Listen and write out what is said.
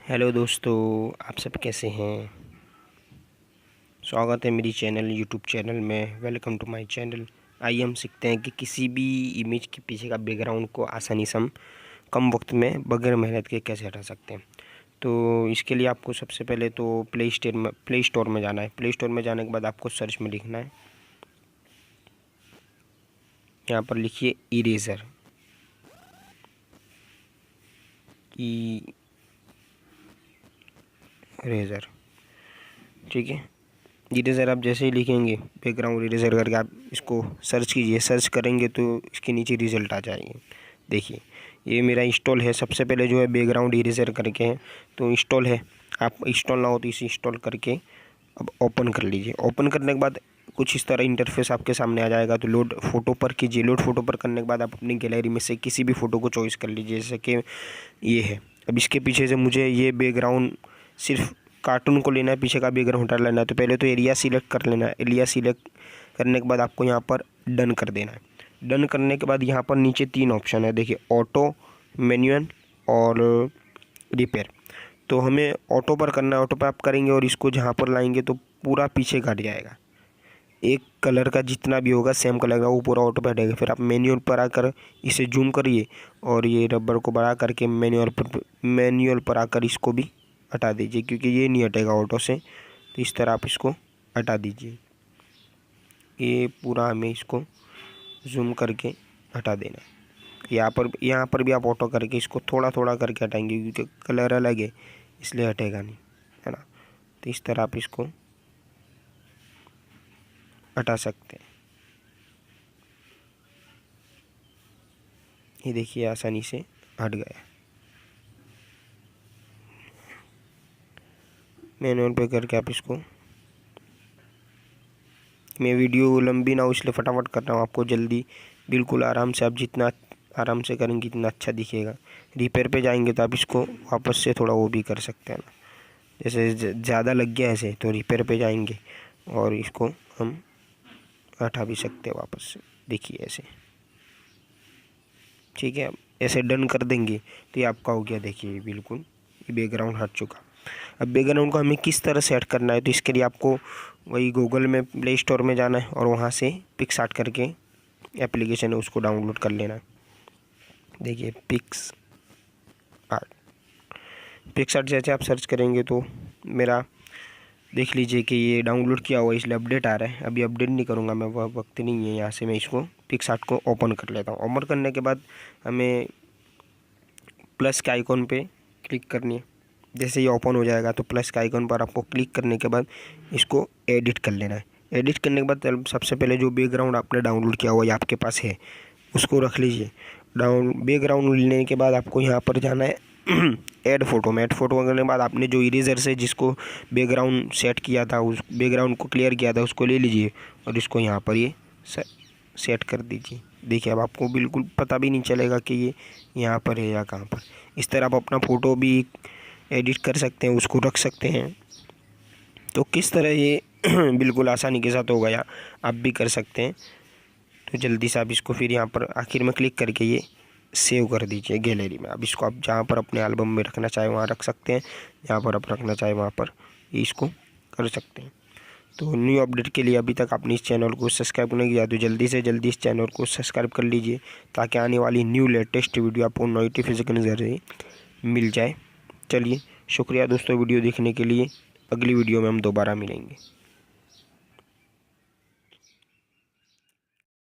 Hello दोस्तों, आप सब कैसे हैं। स्वागत है मेरी चैनल यूट्यूब चैनल में। Welcome to my channel. आइए हम सीखते हैं कि किसी भी इमेज के पीछे का बैकग्राउंड को आसानी से हम कम वक्त में बगैर मेहनत के कैसे हटा सकते हैं। तो इसके लिए आपको सबसे पहले तो प्ले स्टोर में जाना है। प्ले स्टोर में जाने के बाद आपको सर्च में लिखना है, यहाँ पर लिखिए इरेज़र। इरेज़र, ठीक है। इरेज़र आप जैसे ही लिखेंगे बैकग्राउंड इरेज़र करके आप इसको सर्च कीजिए। सर्च करेंगे तो इसके नीचे रिज़ल्ट आ जाएंगे। देखिए ये मेरा इंस्टॉल है। सबसे पहले जो है बैकग्राउंड इरेज़र करके है तो इंस्टॉल है। आप इंस्टॉल ना हो तो इसे इंस्टॉल करके अब ओपन कर लीजिए। ओपन करने के बाद कुछ इस तरह इंटरफेस आपके सामने आ जाएगा। तो लोड फोटो पर कीजिए। लोड फोटो पर करने के बाद आप अपनी गैलरी में से किसी भी फ़ोटो को चॉइस कर लीजिए, जैसे कि ये है। अब इसके पीछे से मुझे ये बैकग्राउंड सिर्फ कार्टून को लेना है, पीछे का बैकग्राउंड हटा लेना है। तो पहले तो एरिया सिलेक्ट कर लेना है। एरिया सिलेक्ट करने के बाद आपको यहाँ पर डन कर देना है। डन करने के बाद यहाँ पर नीचे 3 ऑप्शन है, देखिए ऑटो, मैनुअल और रिपेयर। तो हमें ऑटो पर करना है। ऑटो पर आप करेंगे और इसको जहाँ पर लाएंगे तो पूरा पीछे कट जाएगा। एक कलर का जितना भी होगा सेम कलर का वो पूरा ऑटो पे हटेगा। फिर आप मैनुअल पर आकर इसे जूम करिए और ये रबर को बढ़ा करके मैनुअल पर आकर इसको भी हटा दीजिए, क्योंकि ये नहीं हटेगा ऑटो से। तो इस तरह आप इसको हटा दीजिए। ये पूरा हमें इसको जूम करके हटा देना है। यहाँ पर भी आप ऑटो करके इसको थोड़ा थोड़ा करके हटाएंगे, क्योंकि कलर अलग है इसलिए हटेगा नहीं, है ना। तो इस तरह आप इसको हटा सकते हैं। ये देखिए आसानी से हट गया। मैनुअल पे करके आप इसको, मैं वीडियो लंबी ना हो इसलिए फटाफट कर रहा हूँ आपको जल्दी, बिल्कुल आराम से। आप जितना आराम से करेंगे इतना अच्छा दिखेगा। रिपेयर पे जाएंगे तो आप इसको वापस से थोड़ा वो भी कर सकते हैं ना, जैसे ज़्यादा लग गया ऐसे तो रिपेयर पे जाएंगे और इसको हम हटा भी सकते हैं वापस से। देखिए ऐसे, ठीक है। ऐसे डन कर देंगे तो ये आपका हो गया। देखिए बिल्कुल ये बैकग्राउंड हट चुका। अब बैकग्राउंड को हमें किस तरह सेट करना है, तो इसके लिए आपको वही गूगल में प्ले स्टोर में जाना है और वहाँ से पिक्सआर्ट करके एप्लीकेशन है उसको डाउनलोड कर लेना है। देखिए पिक्सआर्ट जैसे आप सर्च करेंगे तो मेरा देख लीजिए कि ये डाउनलोड किया हुआ है, इसलिए अपडेट आ रहा है। अभी अपडेट नहीं करूँगा मैं, वह वक्त नहीं है। यहाँ से मैं इसको पिक्सआर्ट को ओपन कर लेता हूँ। ओपन करने के बाद हमें प्लस के आइकॉन पे क्लिक करनी है। जैसे ये ओपन हो जाएगा तो प्लस के आइकन पर आपको क्लिक करने के बाद इसको एडिट कर लेना है। एडिट करने के बाद सबसे पहले जो बैकग्राउंड आपने डाउनलोड किया हुआ है आपके पास है उसको रख लीजिए। बैकग्राउंड लेने के बाद आपको यहाँ पर जाना है ऐड फोटो में। ऐड फोटो करने के बाद आपने जो इरेजर से जिसको बैकग्राउंड सेट किया था, उस बैकग्राउंड को क्लियर किया था, उसको ले लीजिए और इसको यहाँ पर ये सेट कर दीजिए। देखिए अब आपको बिल्कुल पता भी नहीं चलेगा कि ये यहाँ पर है या कहाँ पर। इस तरह आप अपना फ़ोटो भी एडिट कर सकते हैं, उसको रख सकते हैं। तो किस तरह ये बिल्कुल आसानी के साथ हो गया, आप भी कर सकते हैं। तो जल्दी से आप इसको फिर यहाँ पर आखिर में क्लिक करके ये सेव कर दीजिए गैलरी में। अब इसको आप जहाँ पर अपने एल्बम में रखना चाहे वहाँ रख सकते हैं, जहाँ पर आप रखना चाहे वहाँ पर इसको कर सकते हैं। तो न्यू अपडेट के लिए अभी तक आपने इस चैनल को सब्सक्राइब नहीं किया तो जल्दी से जल्दी इस चैनल को सब्सक्राइब कर लीजिए, ताकि आने वाली न्यू लेटेस्ट वीडियो आपको नोटिफिकेशन जरिए मिल जाए। चलिए शुक्रिया दोस्तों वीडियो देखने के लिए। अगली वीडियो में हम दोबारा मिलेंगे।